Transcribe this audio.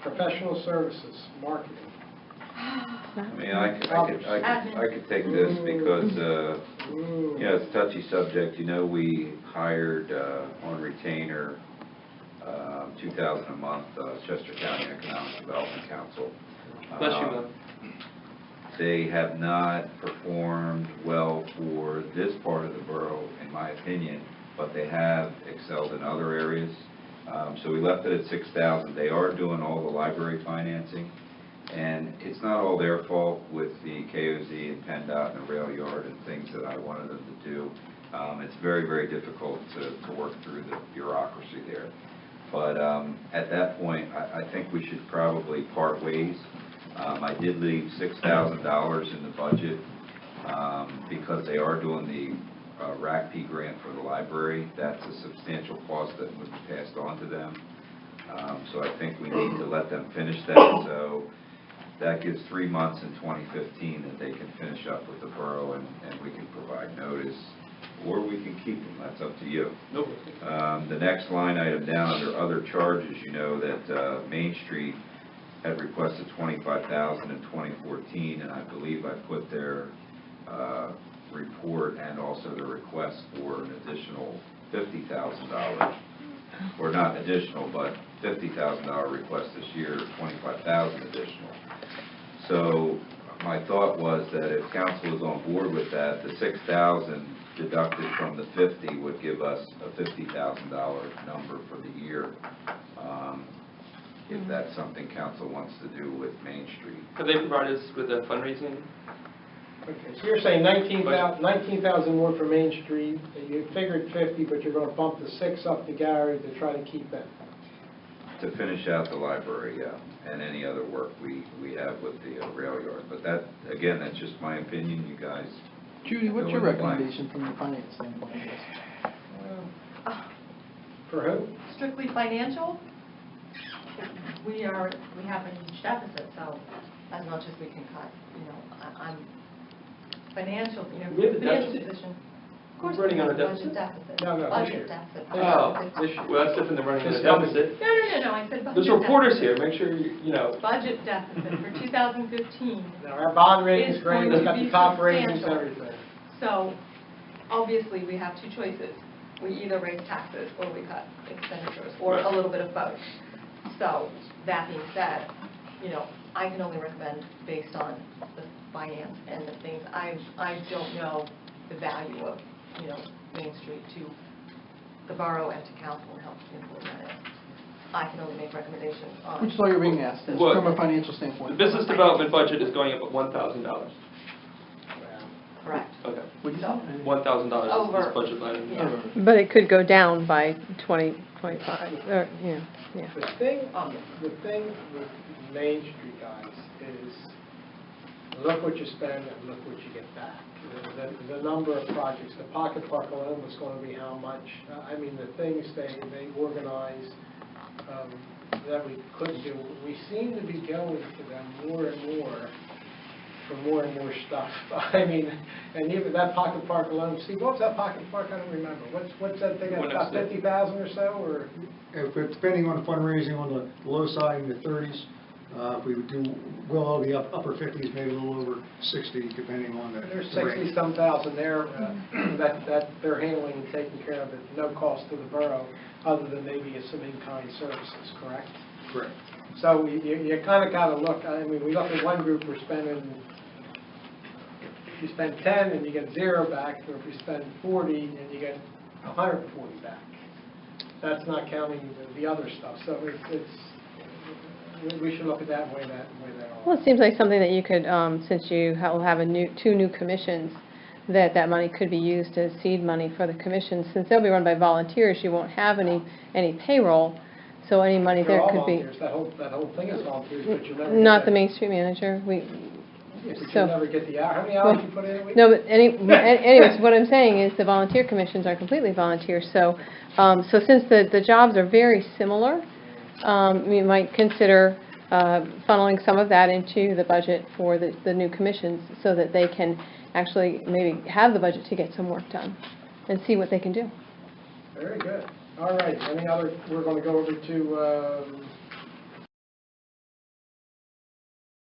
Professional services, marketing. I mean, I could take this because, you know, it's a touchy subject. You know, we hired on retainer $2,000 a month, Chester County Economic Development Council. Bless you, man. They have not performed well for this part of the borough, in my opinion, but they have excelled in other areas. So we left it at $6,000. They are doing all the library financing, and it's not all their fault with the KOZ and PennDOT and the rail yard and things that I wanted them to do. It's very, very difficult to work through the bureaucracy there. But at that point, I think we should probably part ways. I did leave $6,000 in the budget because they are doing the RACP grant for the library. That's a substantial cost that would be passed on to them. So I think we need to let them finish that. So that gives 3 months in 2015 that they can finish up with the borough, and we can provide notice, or we can keep them. That's up to you. Nope. The next line item down under other charges, you know that Main Street had requested $25,000 in 2014, and I believe I put their report and also the request for an additional $50,000, or not additional, but $50,000 request this year, $25,000 additional. So my thought was that if council is on board with that, the $6,000 deducted from the 50 would give us a $50,000 number for the year. If that's something council wants to do with Main Street. Have they provided us with a fundraising? Okay, so you're saying 19,000 more for Main Street. You figured 50, but you're going to bump the 6 up to Gary to try to keep that. To finish out the library, yeah, and any other work we have with the rail yard. But that, again, that's just my opinion. You guys. Judy, what's your recommendation from the finance standpoint? For who? Strictly financial, we have a huge deficit, so as much as we can cut, you know, I'm financial, you know, We have a financial deficit? position. Of course, We're running on a budget deficit? deficit. No, Budget deficit. Oh, well, that's different than running on a deficit. No, I said budget. There's reporters deficit. here, make sure you know. Budget deficit for 2015. Now, our bond rating's It's great, going we've to got be the top ratings and substantial. everything. So, obviously, we have two choices. We either raise taxes or we cut expenditures, or a little bit of both. So, that being said, you know, I can only recommend based on the finance and the things. I don't know the value of, you know, Main Street to the borough and to council and help implement it. I can only make recommendations on. Which is all you're being asked, is What? from a financial standpoint. The business development budget is going up at $1,000. Correct. Okay. What'd you say? $1,000 is Over. this budget line. Yeah. But it could go down by 20, 25, or, yeah. The thing with Main Street, guys, is look what you spend and look what you get back. The number of projects, the pocket park alone was going to be how much? I mean, the things they organize that we couldn't do. We seem to be going to them more and more for more and more stuff. I mean, and even that pocket park alone. See, what was that pocket park? I don't remember. What's that thing? About 50,000 or so, or? Depending on the fundraising, on the low side in the 30s. If we would do well the upper 50s, maybe a little over 60, depending on the. There's 60-some thousand there that they're handling and taking care of at no cost to the borough, other than maybe some in-kind services. Correct. Correct. So you kind of got to look. I mean, we look at one group, we're spending. If you spend 10 and you get 0 back, or if you spend 40 and you get 140 back. That's not counting the other stuff. So we should look at that and weigh that off. Well, it seems like something that you could, since you will have two new commissions, that money could be used as seed money for the commissions. Since they'll be run by volunteers, you won't have any payroll, so any money They're there all could be. volunteers. That whole thing is volunteers, but you never. Not the Main Street manager. But So, you never get the hour. How many hours you put in a week? no, but anyways, what I'm saying is the volunteer commissions are completely volunteer. So, so since the jobs are very similar, we might consider funneling some of that into the budget for the new commissions, so that they can actually maybe have the budget to get some work done, and see what they can do. Very good. All right. Any other? We're going to go over to